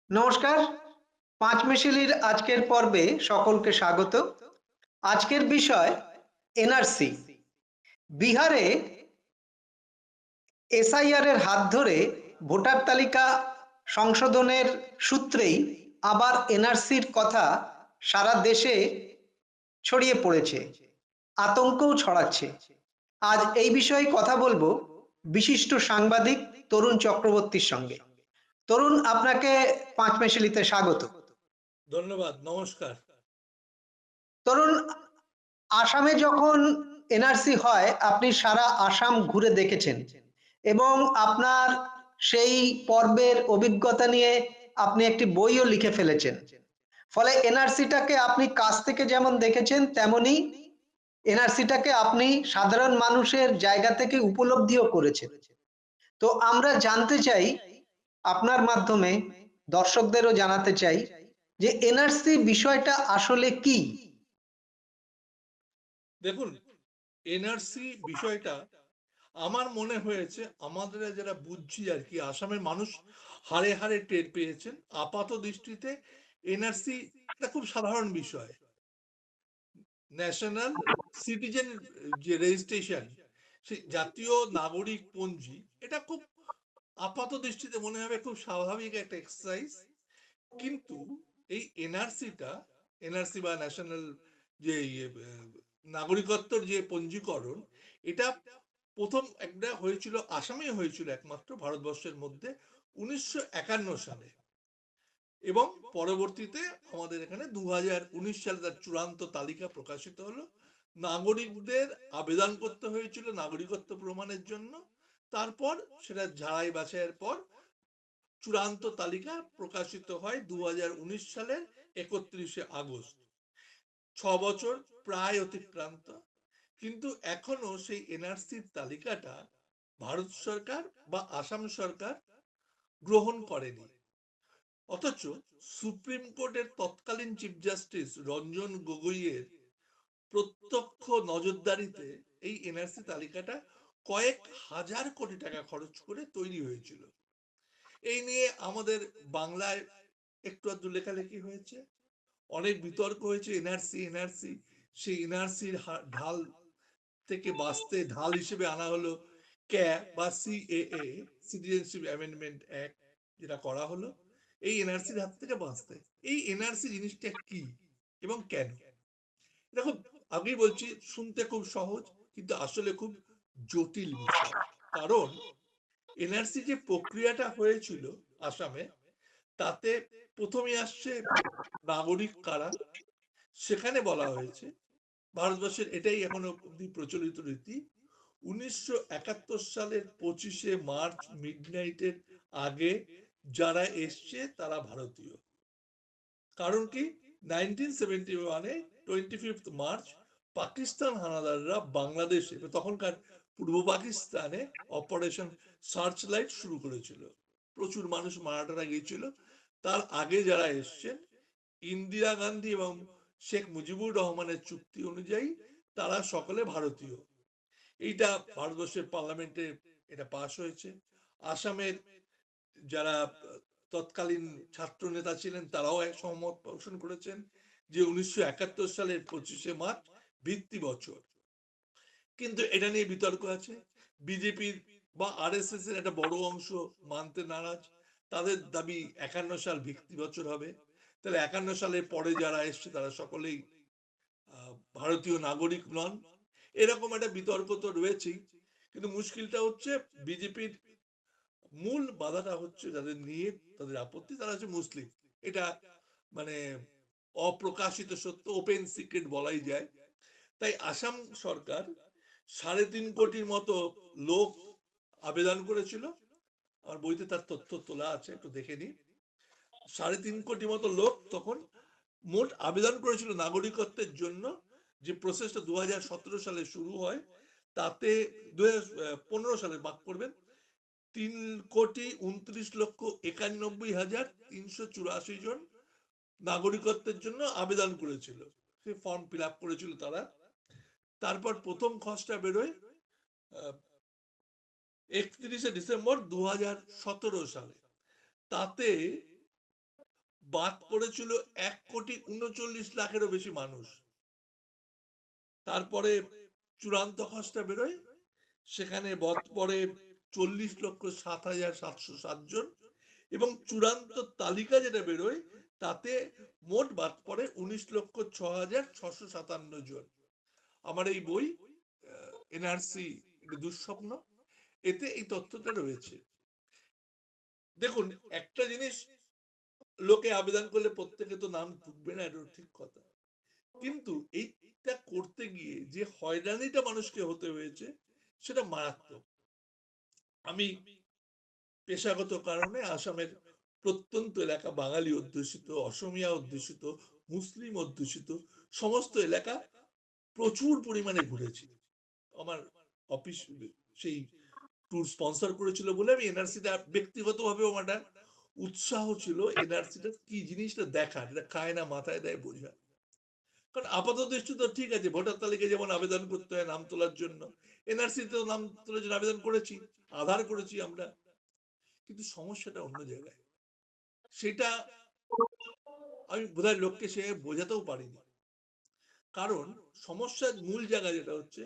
নমস্কার। পাঁচমিশালির আজকের পর্বে সকলকে স্বাগত। আজকের বিষয় এনআরসি। বিহারে এসআইআর এর হাত ধরে ভোটার তালিকা সংশোধনের সূত্রেই আবার এনআরসির কথা সারা দেশে ছড়িয়ে পড়েছে, আতঙ্কও ছড়াচ্ছে। আজ এই বিষয়ে কথা বলবো বিশিষ্ট সাংবাদিক তরুণ চক্রবর্তীর সঙ্গে। তরুণ, আপনাকে পাঁচমিশালিতে স্বাগত। ধন্যবাদ, নমস্কার। তরুণ, আসামে যখন এনআরসি হয় আপনি সারা আসাম ঘুরে দেখেছেন এবং আপনার সেই পর্বের অভিজ্ঞতা নিয়ে আপনি একটি বইও লিখে ফেলেছেন। ফলে এনআরসিটাকে আপনি কাছ থেকে যেমন দেখেছেন তেমনি এনআরসিটাকে আপনি সাধারণ মানুষের জায়গা থেকে উপলব্ধিও করেছেন। তো আমরা জানতে চাই আপনার মাধ্যমে, দর্শকদেরও জানাতে চাই যে এনআরসি বিষয়টা আসলে কি। দেখুন, এনআরসি বিষয়টা আমার মনে হয়েছে আমাদের যারা বুঝছি আর কি, আসামের মানুষ হাড়ে হাড়ে টের পেয়েছেন। আপাত দৃষ্টিতে এনআরসি একটা খুব সাধারণ বিষয়। ন্যাশনাল সিটিজেন যে রেজিস্ট্রেশন, সেই জাতীয় নাগরিক পঞ্জি, এটা খুব আপাত দৃষ্টিতে মনে হবে খুব স্বাভাবিক একটা এক্সারসাইজ। কিন্তু এই এনআরসি বা ন্যাশনাল যে নাগরিকত্বর যে পঞ্জীকরণ, এটা প্রথম একটা হয়েছিল আসামে, হয়েছিল একমাত্র ভারতবর্ষের মধ্যে 1951 সালে, এবং পরবর্তীতে আমাদের এখানে 2019 সালে তার চূড়ান্ত তালিকা প্রকাশিত হলো। নাগরিকদের আবেদন করতে হয়েছিল নাগরিকত্ব প্রমাণের জন্য। তারপর সেটা ঝাড়াই বাছাইয়ের পর চূড়ান্ত তালিকা প্রকাশিত হয় 2019 সালের 31শে আগস্ট। 6 বছর প্রায় অতিক্রান্ত, কিন্তু এখনো সেই এনআরসির তালিকাটা ভারত সরকার বা আসাম সরকার গ্রহণ করেনি। অথচ সুপ্রিম কোর্টের তৎকালীন চিফ জাস্টিস রঞ্জন গগৈয়ের প্রত্যক্ষ নজরদারিতে এই এনআরসি তালিকাটা কয়েক হাজার কোটি টাকা খরচ করে তৈরি হয়েছিল। এই নিয়ে আমাদের বাংলায় একটু আধটু লেখালেখি হয়েছে, অনেক বিতর্ক হয়েছে। এনআরসি সেই এনআরসির ঢাল থেকে বাঁচতে ঢাল হিসেবে আনা হলো ক্যা বা সিএএ, সিটিজেনশিপ অ্যামেন্ডমেন্ট অ্যাক্ট, যেটা করা হলো এই এনআরসির হাত থেকে বাঁচতে। এই এনআরসি জিনিসটা কি এবং কেন, এটা খুব আগেই বলছি, শুনতে খুব সহজ কিন্তু আসলে খুব জটিল বিষয়। কারণ এনআরসি যে প্রক্রিয়াটা হয়েছিল আসামে, তাতে প্রথমে আসছে নাগরিক কারা। সেখানে বলা হয়েছে, ভারতবর্ষের এটাই এখনো অব্দি প্রচলিত রীতি, 1971 সালের 25শে মার্চ মিডনাইটের আগে যারা এসছে তারা ভারতীয়। কারণ কি, 1971-এ 25 মার্চ পাকিস্তান হানাদাররা বাংলাদেশে, তখনকার পূর্ব পাকিস্তানে অপারেশন সার্চ লাইট শুরু করেছিল। প্রচুর মানুষ মারা গিয়েছিল। তার আগে যারা এসছেন, ইন্দিরা গান্ধী এবং শেখ মুজিবুর রহমানের চুক্তি অনুযায়ী তারা সকলে ভারতীয়। এইটা ভারতবর্ষের পার্লামেন্টে এটা পাশ হয়েছে। আসামের যারা তৎকালীন ছাত্র নেতা ছিলেন তারাও এক সহমত পোষণ করেছেন যে 1971 সালের 25শে মার্চ ভিত্তি বছর। কিন্তু এটা নিয়ে বিতর্ক আছে। বিজেপির বা আরএসএস এর একটা বড় অংশ মানতে নারাজ। তাদের দাবি 51 সাল ভিত্তি বছর হবে। তাহলে 51 সালের পরে যারা এসছে তারা সকলেই ভারতীয় নাগরিক নন। এরকম একটা বিতর্ক তো রয়েছেই। কিন্তু মুশকিলটা হচ্ছে, বিজেপির মূল বাধাটা হচ্ছে যাদের নিয়ে তাদের আপত্তি, তারা হচ্ছে মুসলিম। এটা মানে অপ্রকাশিত সত্য, ওপেন সিক্রেট বলাই যায়। তাই আসাম সরকার 3.5 কোটির মতো লোক আবেদন করেছিল। আমার বইতে তার তথ্য তোলা আছে, একটু দেখে নি। 3.5 কোটি মতো লোক তখন মোট আবেদন করেছিল নাগরিকত্বের জন্য। যে প্রসেসটা 2017 সালে শুরু হয়, তাতে 2015 সালে বাদ করবেন 3,29,91,384 জন নাগরিকত্বের জন্য আবেদন করেছিল, সে ফর্ম ফিল আপ করেছিল তারা। তারপর প্রথম খসড়া বেরোয় 31শে ডিসেম্বর 2017 সালে। তাতে বাদ পড়েছিল 1,39,00,000-এরও বেশি মানুষ। তারপরে চূড়ান্ত খসড়া বেরোয়, সেখানে বাদ পড়ে 40,07,707 জন, এবং চূড়ান্ত তালিকা যেটা বেরোয় তাতে মোট বাদ পড়ে 19,06,657 জন। আমার এই বই এনআরসি দুঃস্বপ্ন, এতে এই তথ্যটা রয়েছে। দেখুন, একটা জিনিস, লোকে আবেদন করলে প্রত্যেকে তো নাম ঢুকবে না, এটা ঠিক কথা, কিন্তু এইটা করতে গিয়ে যে হয়রানিটা মানুষকে হতে হয়েছে সেটা মারাত্মক। আমি পেশাগত কারণে আসামের প্রত্যন্ত এলাকা, বাঙালি অধ্যুষিত, অসমিয়া অধ্যুষিত, মুসলিম অধ্যুষিত সমস্ত এলাকা প্রচুর পরিমাণে ঘুরেছি। আমার অফিস সেই ট্যুর স্পন্সর করেছিল বলে আমি এনআরসিটা ব্যক্তিগতভাবে আমার একটা উৎসাহ ছিল এনআরসিটা কি জিনিসটা দেখার, এটা খায় না মাথায় দেয় বোঝা। কারণ আপাত দৃষ্টি তো ঠিক আছে, ভোটার তালিকায় যেমন আবেদন করতে হয় নাম তোলার জন্য, এনআরসিতেও নাম তোলার জন্য আবেদন করেছি, আধার করেছি আমরা, কিন্তু সমস্যাটা অন্য জায়গায়। সেটা আমি বোধহয় লোককে সে বোঝাতেও পারিনি। কারণ সমস্যার মূল জায়গা যেটা হচ্ছে,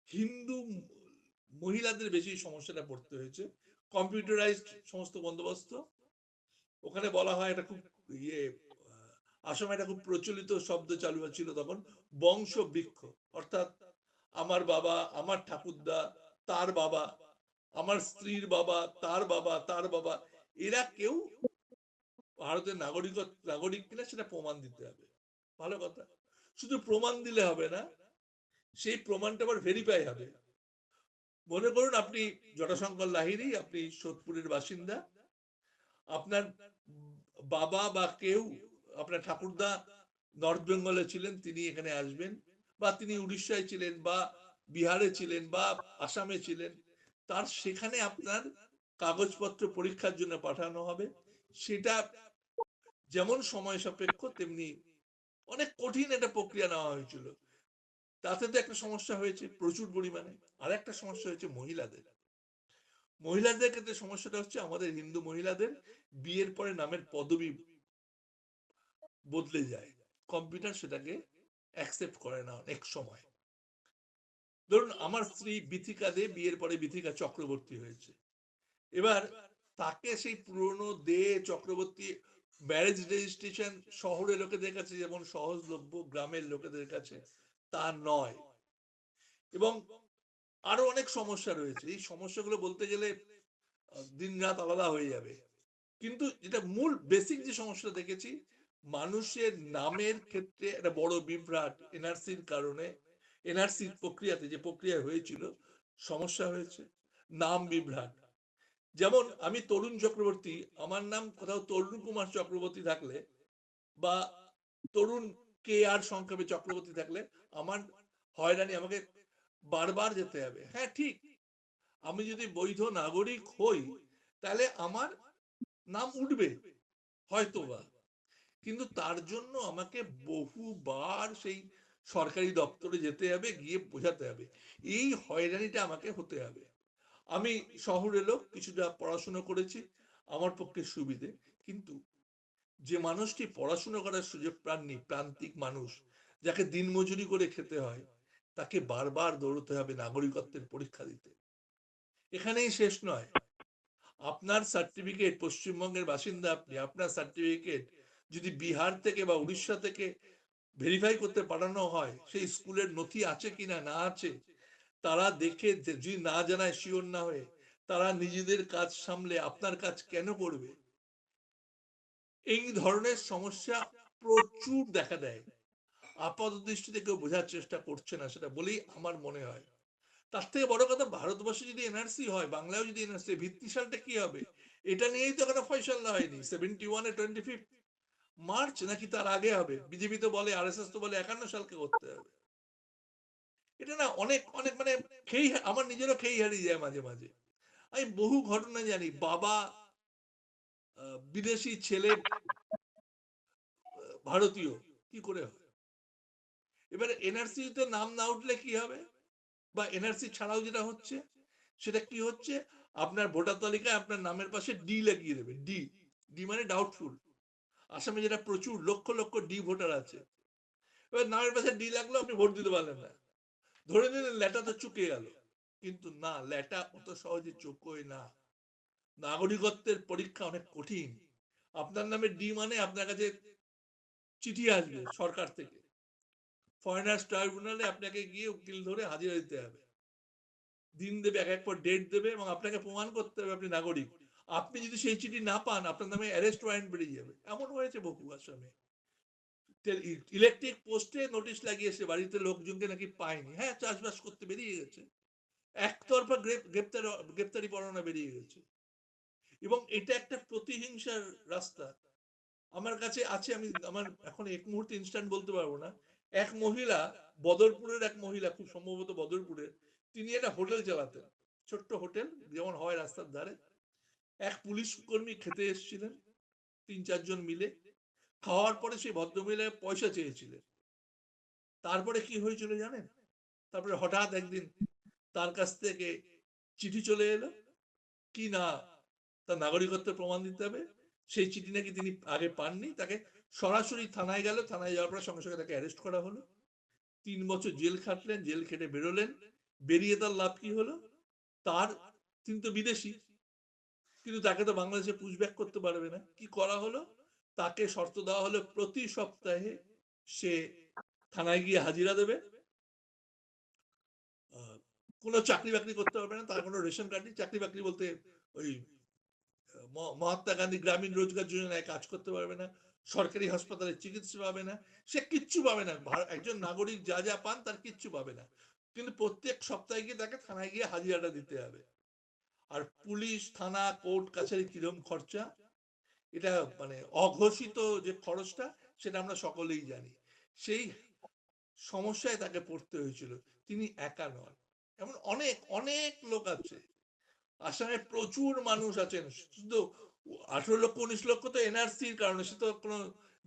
হিন্দু মহিলাদের বেশি সমস্যাটা পড়তে হয়েছে। কম্পিউটারাইজড সমস্ত বন্দোবস্ত, ওখানে বলা হয় একটা খুব ইয়ে, আসামে একটা খুব প্রচলিত শব্দ চালু ছিল তখন, বংশ বৃক্ষ। অর্থাৎ আমার বাবা, আমার ঠাকুরদা, তার বাবা, আমার স্ত্রীর বাবা, তার বাবা, তার বাবা, এরা কেউ ভারতের নাগরিক কিনা সেটা প্রমাণ দিতে হবে। ভালো কথা, শুধু প্রমাণ দিলে হবে না, সেই প্রমাণটা আবার ভেরিফাই হবে। মনে করুন আপনি জটাশঙ্কর লাহিড়ী, আপনি সোদপুরের বাসিন্দা, আপনার বাবা বা কেউ, আপনার ঠাকুরদা নর্থ বেঙ্গলে ছিলেন, তিনি এখানে আসবেন, বা তিনি উড়িষ্যায় ছিলেন, বা বিহারে ছিলেন, বা আসামে ছিলেন, তার সেখানে আপনার কাগজপত্র পরীক্ষার জন্য পাঠানো হবে। সেটা যেমন সময় সাপেক্ষ, তেমনি অনেক কঠিন একটা প্রক্রিয়া নেওয়া হয়েছিল। তাতে তো একটা সমস্যা হয়েছে প্রচুর পরিমাণে। আর একটা সমস্যা হয়েছে মহিলাদের ক্ষেত্রে। সমস্যাটা হচ্ছে আমাদের হিন্দু মহিলাদের বিয়ের পরে নামের পদবি বদলে যায়, কম্পিউটার সেটাকে অ্যাকসেপ্ট করে না অনেক সময়। ধরুন আমার স্ত্রী বিথিকা দে বিয়ের পরে বিথিকা চক্রবর্তী হয়েছে, এবার তাকে সেই পুরনো দে চক্রবর্তী ম্যারেজ রেজিস্ট্রেশন শহরের লোকেদের কাছে যেমন সহজলভ্য, গ্রামের লোকেদের কাছে তা নয়। এবং আরো অনেক সমস্যা রয়েছে, এই সমস্যাগুলো বলতে গেলে দিন রাত আলাদা হয়ে যাবে। কিন্তু যেটা মূল বেসিক যে সমস্যা দেখেছি, মানুষের নামের ক্ষেত্রে একটা বড় বিভ্রাট এনআরসির কারণে, এনআরসির প্রক্রিয়াতে যে প্রক্রিয়া হয়েছিল সমস্যা হয়েছে, নাম বিভ্রাট। যেমন আমি তরুণ চক্রবর্তী, আমার নাম কোথাও তরুণ কুমার চক্রবর্তী থাকলে, বা তরুণ কে আর সংক্ষেপে চক্রবর্তী থাকলে আমার হয়রানি, আমাকে বারবার যেতে হবে। হ্যাঁ ঠিক, আমি যদি বৈধ নাগরিক হই তাহলে আমার নাম উঠবে হয়তোবা, কিন্তু তার জন্য আমাকে বহুবার সেই সরকারি দপ্তরে যেতে হবে, গিয়ে বোঝাতে হবে, এই হয়রানিটা আমাকে হতে হবে। আমি শহরে লোক, কিছুটা পড়াশোনা করেছি, আমার পক্ষে সুবিধে, কিন্তু যে মানুষটি পড়াশোনা করার সুযোগ পাননি, প্রান্তিক মানুষ যাকে দিনমজুরি করে খেতে হয়, তাকে বারবার দৌড়তে হবে নাগরিকত্বের পরীক্ষা দিতে। এখানেই শেষ নয়, আপনার সার্টিফিকেট, পশ্চিমবঙ্গের বাসিন্দা আপনি, আপনার সার্টিফিকেট যদি বিহার থেকে বা উড়িষ্যা থেকে ভেরিফাই করতে পাঠানো হয়, সেই স্কুলের নথি আছে কিনা না আছে, তারা দেখে যদি না জানায়, শিওর না হয়ে, তারা নিজেদের কাজ সামলে আপনার কাজ কেন করবে? এই ধরনের সমস্যা প্রচুর দেখা দেয়, আপাত দৃষ্টিতে কেউ বোঝার চেষ্টা করছে না, সেটা বলেই আমার মনে হয়। তার থেকে বড় কথা, ভারতবর্ষে যদি এনআরসি হয়, বাংলায় যদি এনআরসি, ভিত্তিশালটা কি হবে এটা নিয়েই তো এখনো ফয়সালা হয়নি। 71-এ 25 মার্চ নাকি তার আগে হবে, বিজেপি তো বলে, আরএসএস তো বলে 51 সালকে করতে হবে। এটা না অনেক অনেক মানে আমার নিজেরও খেই হারিয়ে যায় মাঝে মাঝে। আমি বহু ঘটনা জানি, বাবা বিদেশি, ছেলে ভারতীয়, কি করে হয়? এবারে এনআরসি তে নাম না উঠলে কি হবে? বা এনআরসি ছাড়াও যেটা হচ্ছে, সেটা কি হচ্ছে, আপনার ভোটার তালিকায় আপনার নামের পাশে ডি লাগিয়ে দেবে। ডি, ডি মানে ডাউটফুল। আসামে যেটা প্রচুর লক্ষ লক্ষ ডি ভোটার আছে, এবার নামের পাশে ডি লাগলো, আপনি ভোট দিতে পারলেন না, ধরে নিলেন লেটা তো চুকে গেল। কিন্তু না, লেটা অত সহজে চুকোয় না। নাগরিকত্বের পরীক্ষা অনেক কঠিন। আপনার নামে ডি মানে আপনার কাছে চিঠি আসবে সরকার থেকে, ফরেনার্স ট্রাইব্যুনালে আপনাকে গিয়ে উকিল ধরে হাজিরা দিতে হবে, দিন দেবে, এক এক পর ডেট দেবে, এবং আপনাকে প্রমাণ করতে হবে আপনি নাগরিক। আপনি যদি সেই চিঠি না পান, আপনার নামে অ্যারেস্ট ওয়ারেন্ট বেরিয়ে যাবে। এমন হয়েছে বহু আসামে। ইলেকট্রিক পোস্টে নোটিশ লাগিয়েছে, বাড়িতে লোকজনকে নাকি পায়নি, হ্যাঁ চাষবাস করতে বেরিয়ে গেছে, একতরফা গ্রেপ্তারি পরোয়ানা বেরিয়ে গেছে। এবং এটা একটা প্রতিহিংসার রাস্তা। আমার কাছে আছে, আমি আমার এখন এক মুহূর্তে ইনস্ট্যান্ট বলতে পারবো না, এক মহিলা, বদরপুরের এক মহিলা, খুব সম্ভবত বদরপুরের, তিনি একটা হোটেল চালাতেন, ছোট্ট হোটেল যেমন হয় রাস্তার ধারে। এক পুলিশ কর্মী খেতে এসেছিলেন, ৩-৪ জন মিলে খাওয়ার পরে সেই ভদ্রমহিলা পয়সা চেয়েছিলেন। তারপরে কি হয়েছিল জানেন? তারপরে হঠাৎ একদিন তার কাছ থেকে চিঠি চলে এলো, কি না, তার নাগরিকত্বের প্রমাণ দিতে হবে। সেই চিঠি নাকি তিনি আগে পাননি, তাকে সরাসরি থানায় গেল, থানায় যাওয়ার পর সঙ্গে সঙ্গে তাকে অ্যারেস্ট করা হলো, ৩ বছর জেল খাটলেন, জেল খেটে বেরোলেন। বেরিয়ে তার লাভ কি হলো? তার, তিনি তো বিদেশি, কিন্তু তাকে তো বাংলাদেশে পুশব্যাক করতে পারবে না। কি করা হলো? তাকে শর্ত দেওয়া হলো প্রতি সপ্তাহে সে থানায় গিয়ে হাজিরা দেবে, কোনো চাকরি বাকরি করতে পারবে না, তার কোনো রেশন কার্ড নেই। চাকরি বাকরি বলতে ওই মহাত্মা গান্ধী গ্রামীণ রোজগার যোজনায় কাজ করতে পারবে না, সরকারি হাসপাতালে চিকিৎসা পাবে না, সে কিচ্ছু পাবে না। একজন নাগরিক যা যা পান তার কিচ্ছু পাবে না, কিন্তু প্রত্যেক সপ্তাহে গিয়ে তাকে থানায় গিয়ে হাজিরাটা দিতে হবে। আর পুলিশ, থানা, কোর্ট কাছারি কিরম খরচা, এটা মানে অঘোষিত যে খরচটা, সেটা আমরা সকলেই জানি। সেই সমস্যায় তাকে পড়তে হয়েছিল। তিনি একা নন, এমন অনেক অনেক লোক আছে। আসামে প্রচুর মানুষ আছেন, শুধু 18 লক্ষ 19 লক্ষ তো এনআরসির কারণে, সে তো কোনো,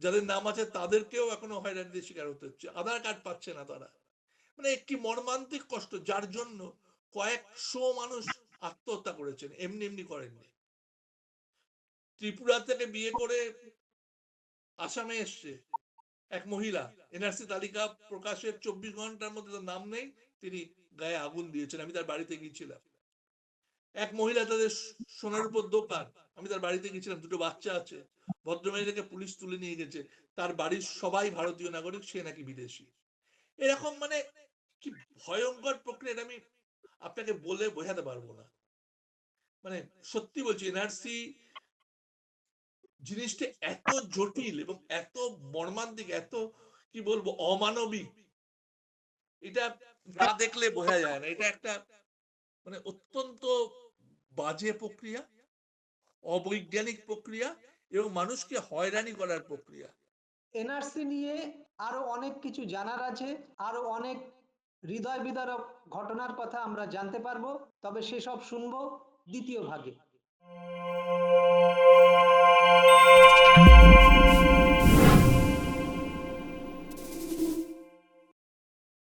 যাদের নাম আছে তাদেরকেও এখনো হয়রানির শিকার হতে হচ্ছে, আধার কার্ড পাচ্ছে না তারা। মানে কি মর্মান্তিক কষ্ট, যার জন্য কয়েকশো মানুষ আত্মহত্যা করেছেন, এমনি এমনি করেননি। ত্রিপুরা থেকে বিয়ে করে আসামে এসছে এক মহিলা, এনআরসি তালিকা প্রকাশের 24 ঘন্টার মধ্যে তার নাম নেই, তিনি গায়ে আগুন দিয়েছেন। আমি তার বাড়িতে গিয়েছিলাম। এক মহিলা, তাদের সোনার উপর দোকান, আমি তার বাড়িতে গিয়েছিলাম, দুটো বাচ্চা আছে, ভদ্রমহিলাকে পুলিশ তুলে নিয়ে গেছে, তার বাড়ির সবাই ভারতীয় নাগরিক, সে নাকি বিদেশি। এরকম মানে কি ভয়ঙ্কর প্রক্রিয়া, আমি আপনাকে বলে বোঝাতে পারবো না। মানে সত্যি বলছি, এনআরসি জিনিসটা এত জটিল এবং এত মর্মান্তিক, এত কি বলবো অমানবিক, এটা না দেখলে বোঝা যায় না। এটা একটা মানে অত্যন্ত বাজে প্রক্রিয়া, অবৈজ্ঞানিক প্রক্রিয়া, এবং মানুষকে হয়রানি করার প্রক্রিয়া। এনআরসি নিয়ে আরো অনেক কিছু জানার আছে, আরো অনেক হৃদয় বিদারক ঘটনার কথা আমরা জানতে পারবো, তবে সেসব শুনবো দ্বিতীয় ভাগে।